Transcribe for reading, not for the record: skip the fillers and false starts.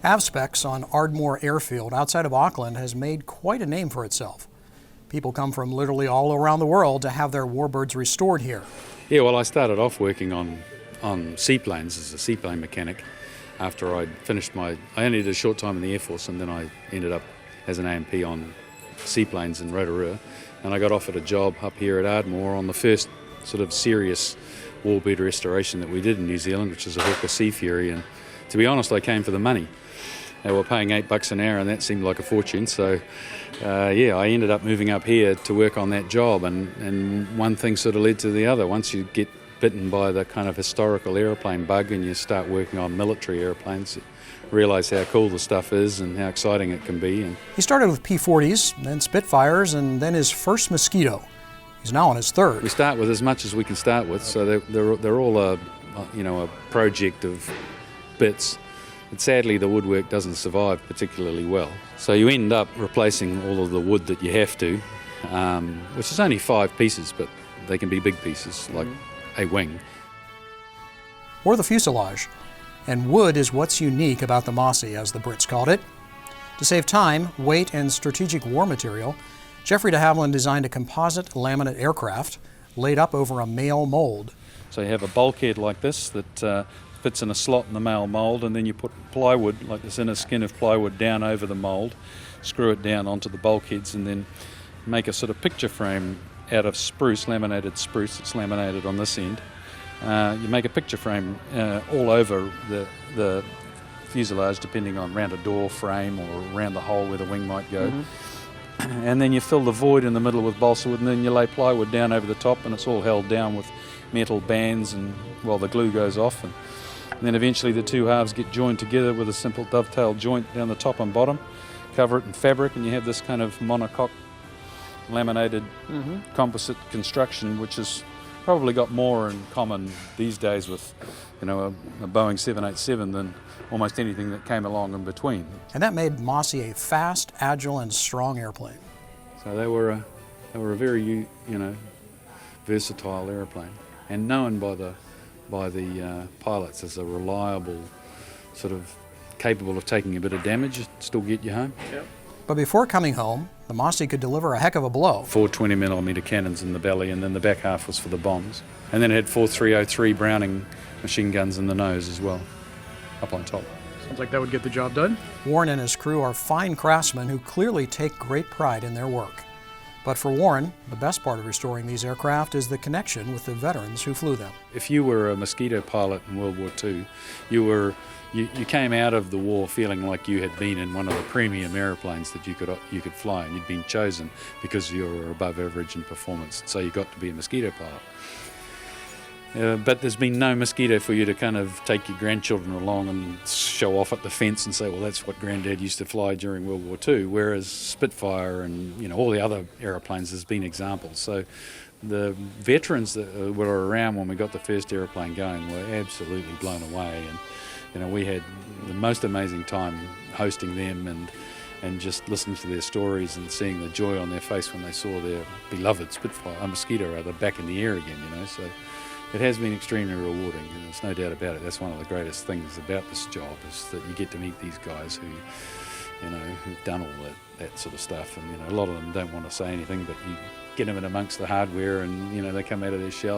Avspecs on Ardmore Airfield outside of Auckland has made quite a name for itself. People come from literally all around the world to have their warbirds restored here. Yeah, well, I started off working on seaplanes as a seaplane mechanic after I'd finished I only did a short time in the Air Force, and then I ended up as an AMP on seaplanes in Rotorua, and I got offered a job up here at Ardmore on the first sort of serious warbird restoration that we did in New Zealand, which is a Hawker Sea Fury, and to be honest, I came for the money. They were paying $8 an hour, and that seemed like a fortune. So, I ended up moving up here to work on that job, and one thing sort of led to the other. Once you get bitten by the kind of historical aeroplane bug and you start working on military airplanes, you realise how cool the stuff is and how exciting it can be. And he started with P-40s, then Spitfires, and then his first Mosquito. He's now on his third. We start with as much as we can start with, so they're all a project of bits. But sadly, the woodwork doesn't survive particularly well. So you end up replacing all of the wood that you have to, which is only 5 pieces, but they can be big pieces, like a wing. Or the fuselage. And wood is what's unique about the Mossy, as the Brits called it. To save time, weight, and strategic war material, Jeffrey de Havilland designed a composite laminate aircraft laid up over a male mold. So you have a bulkhead like this that fits in a slot in the male mould, and then you put plywood, like this inner skin of plywood, down over the mould, screw it down onto the bulkheads, and then make a sort of picture frame out of spruce, laminated spruce. It's laminated on this end. You make a picture frame all over the fuselage, depending on around a door frame or around the hole where the wing might go. And then you fill the void in the middle with balsa wood, and then you lay plywood down over the top, and it's all held down with metal bands, and the glue goes off. And then eventually the two halves get joined together with a simple dovetail joint down the top and bottom. Cover it in fabric, and you have this kind of monocoque laminated composite construction, which has probably got more in common these days with a Boeing 787 than almost anything that came along in between. And that made Mossy a fast, agile, and strong airplane. So they were a very versatile airplane, and known by the pilots as a reliable, sort of capable of taking a bit of damage, still get you home. Yep. But before coming home, the Mossy could deliver a heck of a blow. 4 20mm cannons in the belly, and then the back half was for the bombs. And then it had 4 303 Browning machine guns in the nose as well, up on top. Sounds like that would get the job done. Warren and his crew are fine craftsmen who clearly take great pride in their work. But for Warren, the best part of restoring these aircraft is the connection with the veterans who flew them. If you were a Mosquito pilot in World War II, you came out of the war feeling like you had been in one of the premium airplanes that you could fly, and you'd been chosen because you were above average in performance, so you got to be a Mosquito pilot. But there's been no Mosquito for you to kind of take your grandchildren along and show off at the fence and say, well, that's what Granddad used to fly during World War II, whereas Spitfire and all the other aeroplanes, there's been examples. So the veterans that were around when we got the first aeroplane going were absolutely blown away, and we had the most amazing time hosting them and just listening to their stories and seeing the joy on their face when they saw their beloved Spitfire, a Mosquito rather, back in the air again, So it has been extremely rewarding, and there's no doubt about it. That's one of the greatest things about this job, is that you get to meet these guys who've done all that sort of stuff. And a lot of them don't want to say anything, but you get them in amongst the hardware, and they come out of their shell.